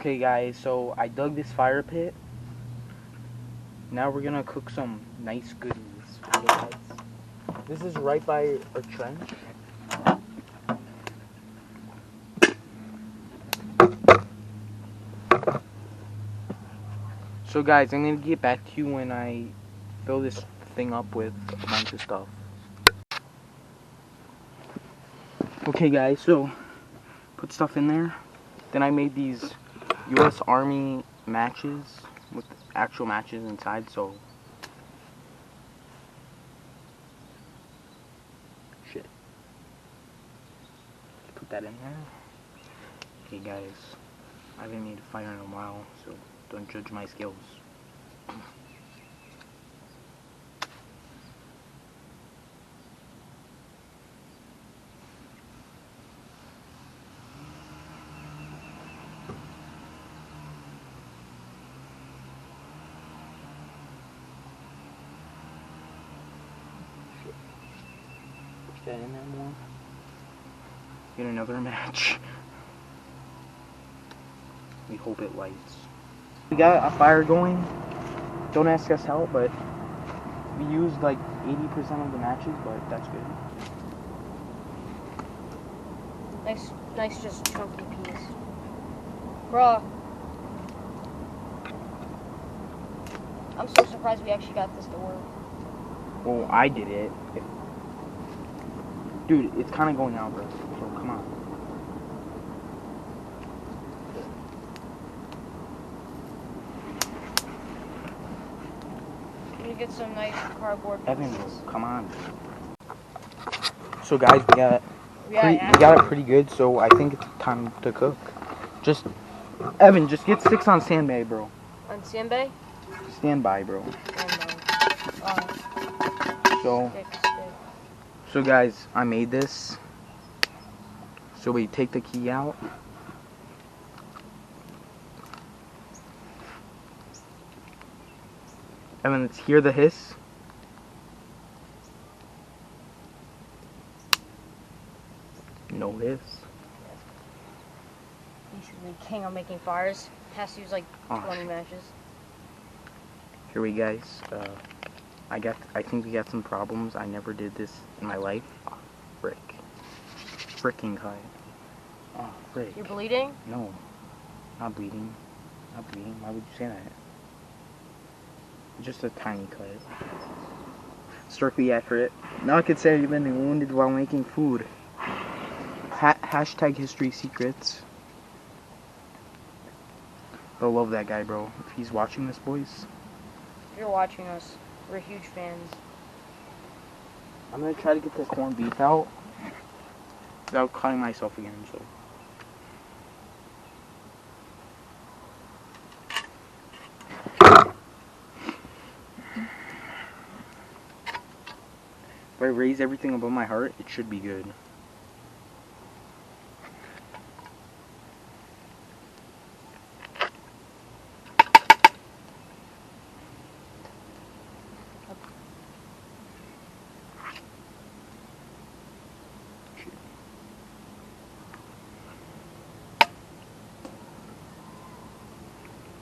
Okay guys, so I dug this fire pit. Now we're gonna cook some nice goodies. Okay, guys? This is right by our trench. So guys, I'm gonna get back to you when I fill this thing up with a bunch of stuff. Okay guys, so put stuff in there. Then I made these US Army matches with actual matches inside, so shit. Put that in there. Okay guys, I haven't made a fire in a while, so don't judge my skills. Push that in there more. Get another match. We hope it lights. We got a fire going. Don't ask us how, but we used like 80% of the matches, but that's good. Nice, just chunky piece. Bruh. I'm so surprised we actually got this to work. Well, I did it. Dude, it's kind of going out, bro. So come on. Get some nice cardboard Evan, pieces. come on. So guys, we got it pretty good, so I think it's time to cook. Just, Evan, just get sticks on standby, bro. On standby? Standby, bro. Stick. So guys, I made this. So we take the key out. And then let's hear the hiss. No hiss. Basically king on making fires. Has to use like 20 matches. Here we guys. I think we got some problems. I never did this in my life. Oh, frick. Fricking cut. Oh, frick. You're bleeding? No. Not bleeding. Not bleeding. Why would you say that? Just a tiny cut. Strictly accurate. Now I could say you've been wounded while making food. Hashtag HistorySecrets. They'll love that guy, bro. If he's watching this, boys. If you're watching us, we're huge fans. I'm gonna try to get the corned beef out without cutting myself again, so. If I raise everything above my heart, it should be good.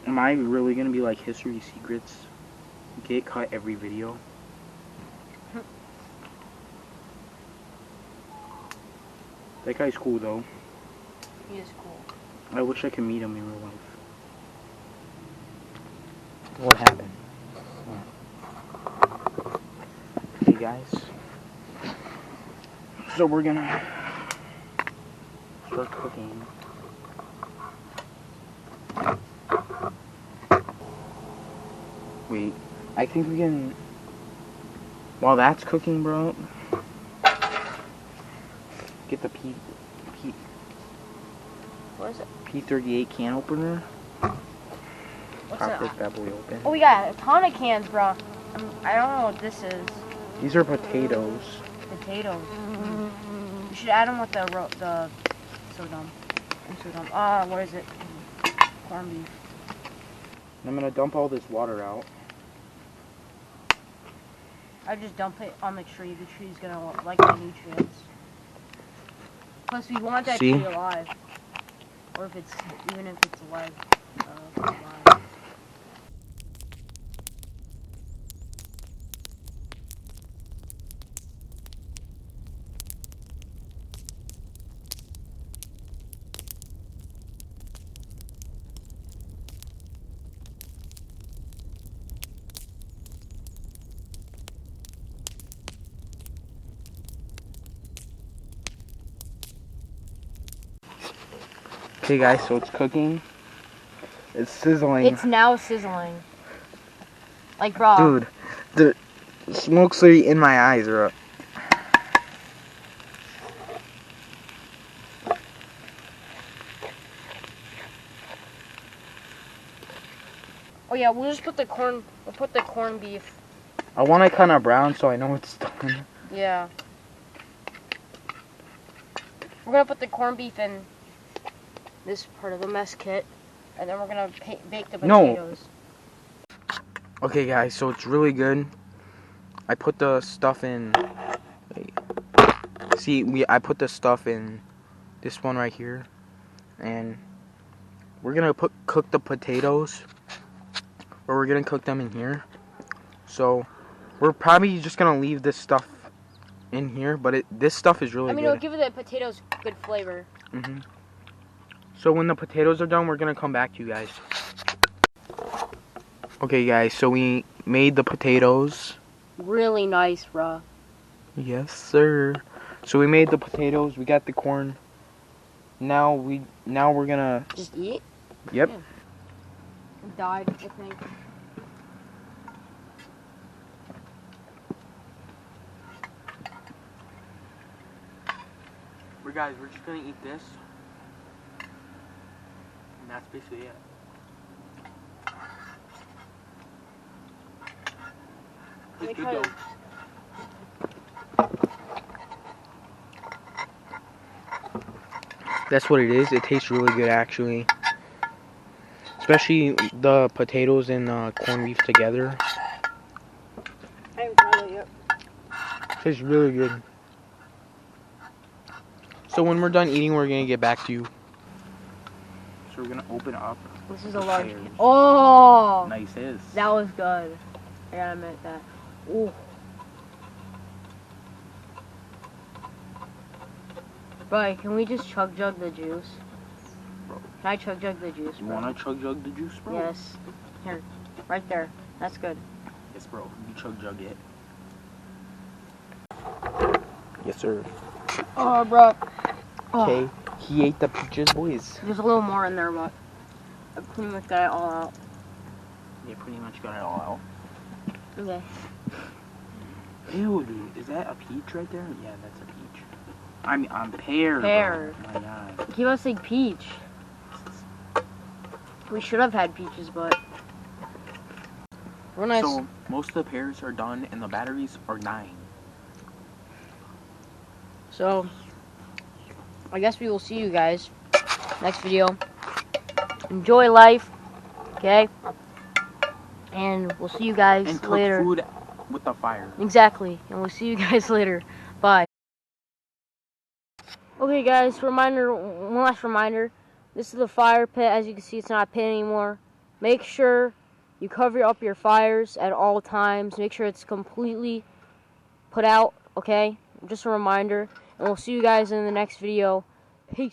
Am I really gonna be like HistorySecrets? Get cut every video? That guy's cool though. He is cool. I wish I could meet him in real life. What happened? Hey guys. So we're gonna start cooking. Wait, I think we can. While that's cooking, bro, get the What is it? P38 can opener. What's Pop this that? bad boy open. Oh, we got a ton of cans, bro. I don't know what this is. These are potatoes. Potatoes. You should add them with the so dumb. I'm so dumb. What is it? Corned beef. I'm gonna dump all this water out. I just dump it on the tree. The tree's gonna like the nutrients. Plus, we want that tree alive. or if it's even if it's live. Live. Okay guys, so it's cooking. It's sizzling. It's now sizzling. Like, bro. Dude, the smoke's literally in my eyes, bro. Oh yeah, we'll just put the corn. We'll put the corned beef. I want it kind of brown so I know it's done. Yeah. We're gonna put the corned beef in this part of the mess kit, and then we're gonna bake the potatoes. Okay guys, so it's really good. I put the stuff in. Wait. See, I put the stuff in this one right here, and we're gonna cook the potatoes, or we're gonna cook them in here. So we're probably just gonna leave this stuff in here, but this stuff is really good. it'll give the potatoes good flavor. So when the potatoes are done, we're gonna come back to you guys. Okay guys, so we made the potatoes. Really nice, bruh. Yes, sir. So we made the potatoes, we got the corn. Now we're gonna just eat? Yep. Yeah. It died, I think. We're just gonna eat this. And that's basically it. It's good though. That's what it is. It tastes really good actually. Especially the potatoes and corned beef together. I haven't tried it yet. It tastes really good. So when we're done eating, we're gonna get back to you. So we're gonna open up. This is a large. Oh! Nice is. That was good. I gotta admit that. Ooh. Bro, can we just chug jug the juice? Bro. Can I chug jug the juice, bro? You wanna chug jug the juice, bro? Yes. Here. Right there. That's good. Yes, bro. You chug jug it. Yes, sir. Oh, bro. Okay. He ate the peaches, boys. There's a little more in there, but I pretty much got it all out. Yeah, pretty much got it all out. Okay. Ew, dude. Is that a peach right there? Yeah, that's a peach. I mean, pear. Pear. Bro. Oh my god. Keep on saying peach. We should have had peaches, but we're nice. So most of the pears are done, and the batteries are 9. So I guess we will see you guys next video. Enjoy life, okay? And we'll see you guys and cook later. Food with the fire. Exactly. And we'll see you guys later. Bye. Okay guys, one last reminder. This is the fire pit. As you can see, it's not a pit anymore. Make sure you cover up your fires at all times. Make sure it's completely put out, okay? Just a reminder. And we'll see you guys in the next video. Peace.